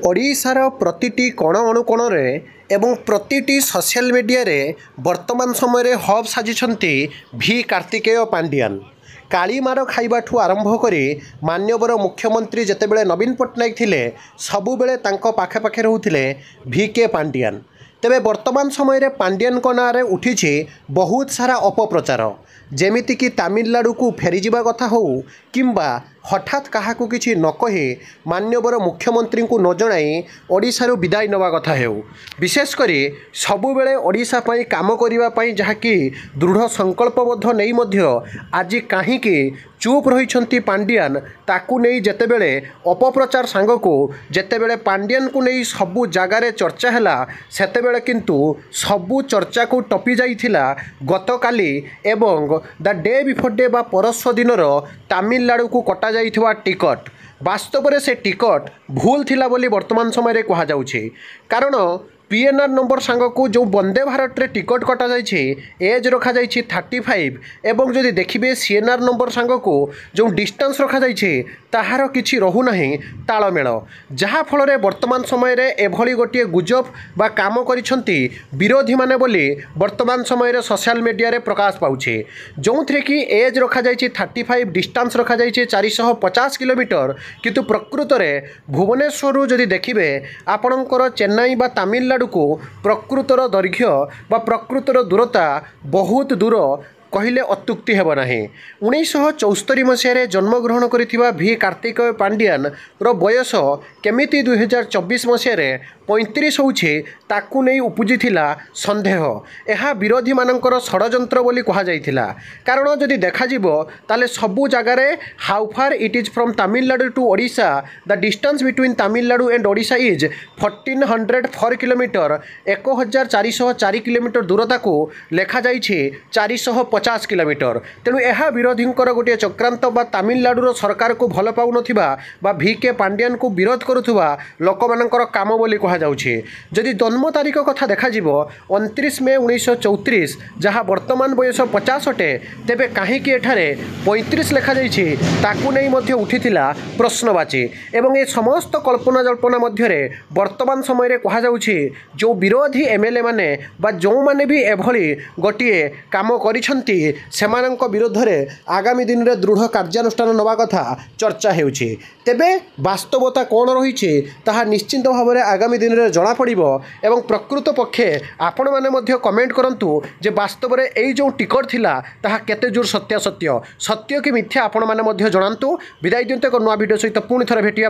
ओडिशार प्रतिटी कोण अनुकोणरे एवं प्रतिटी सोशल मीडिया रे वर्तमान समय हब साजिछंती भी कार्तिकेय पांडियान। कालीमार खाइबाठू आरंभ करी मान्यवर मुख्यमंत्री जेतेबेले नवीन पट्टनायक थिले सबुबेले तांको पाखे पाखे रहउथिले भी के पांडियान। तेबे वर्तमान समय पांडियान को नारे उठी बहुत सारा अपप्रचार जेमिति कि तमिलनाडु को फेरीजा कथा हो किंबा हठात क्या किसी न कही मान्यवर मुख्यमंत्री को न जनाई ओडिशारू विदाय नवा कथा हो। विशेषकर सबुबले ओडिशा पई काम करने जहाँकि दृढ़ संकल्पबद्ध नहीं मध्य आज कहीं चुप रही पांडियान ताकू नहीं जेतेबेले अपप्रचार सांगको जेतेबेले पांडियान को नहीं सबू जगार चर्चा है सेतेबेले किंतु सबू चर्चा को टपी जाइथिला गतकाली एवं द डे बिफोर डे बा परस्व दिनर तमिलनाडु को कटा जाइथिवा टिकट वास्तव में से टिकट भूल थिला बोली वर्तमान समय कहा जाउछि। कारण पीएनआर नंबर सांग को जो वंदे भारत रे टिकट कटा जाइछि एज रखा जाइछि 35 एवं जदि देखिबे सीएनआर नंबर सांग को जो डिस्टेंस रखा जाइछि ताहार किछि रहु नाही तालमेल जहा फल रे वर्तमान समय रे एभली गोटे गुजब बा काम करिसंती विरोधी माने बोली वर्तमान समय रे सोशल मीडिया रे प्रकाश पाउछि। जोंथरे कि एज रखा जाइछि 35 डिस्टेंस रखा जाइछि 450 किलोमीटर किंतु प्रकृत रे भुवनेश्वर जदि देखिबे आपणकर चेन्नई बा तमिलनाडु को प्रकृतर दैर्घ्य बा प्रकृतर दूरता बहुत दूर कहले अत्युक्ति हेब नाही। 1974 मसीह जन्मग्रहण करिथिबा भी कार्तिकेय पांडियान रो बयस केमिति 2024 मसीह 35 होउछि ताकू नहीं उपजिथिला संदेह। यह विरोधी मानकर षडयंत्र बोली कहा जाइथिला। कारण जदि देखा जिवो ताले सबु जगारे how far it is from Tamilnadu to Odisha the distance between Tamilnadu and Odisha is 1404 kilometre 1404 kilometre दूरता को लेखा जाइछि 450 किलोमीटर। तेणु यह विरोधी गोटे चक्रांत बा तमिलनाडुर सरकार को भल पाउन भी के पांडियान को विरोध करुवा लोक मानकर काम बोली कहा जाउछि। जदि जन्म तारीख कथा देखा 29 मे 1934 जहाँ वर्तमान बयस 50 अटे तेबे कहीं एठारे 35 लेखा जाइछि ताकू नहीं मध्य उठिथिला प्रश्नवाची। एवं ये समस्त कल्पना जल्पना मध्य वर्तमान समय कहा जाउछि जो विरोधी एमएलए माने बा जो माने भी एभली गोटे काम करिसंती सेमानंक विरोध में आगामी दिन में दृढ़ कार्यानुष्ठान नवा कथा चर्चा हेउछि। तेबे वास्तवता कौन रही ताहा निश्चिंत भाव में आगामी दिन में जना पड़िबो एवं प्रकृत पक्षे आपण माने मध्य कमेंट करंतु जे वास्तव में एई जो टिकट थिला ताहा केते जोर सत्य कि मिथ्या आपण माने मध्य जणांतु। विदाय दियंते एक नवा वीडियो सहित पुणी थरे भेटिया।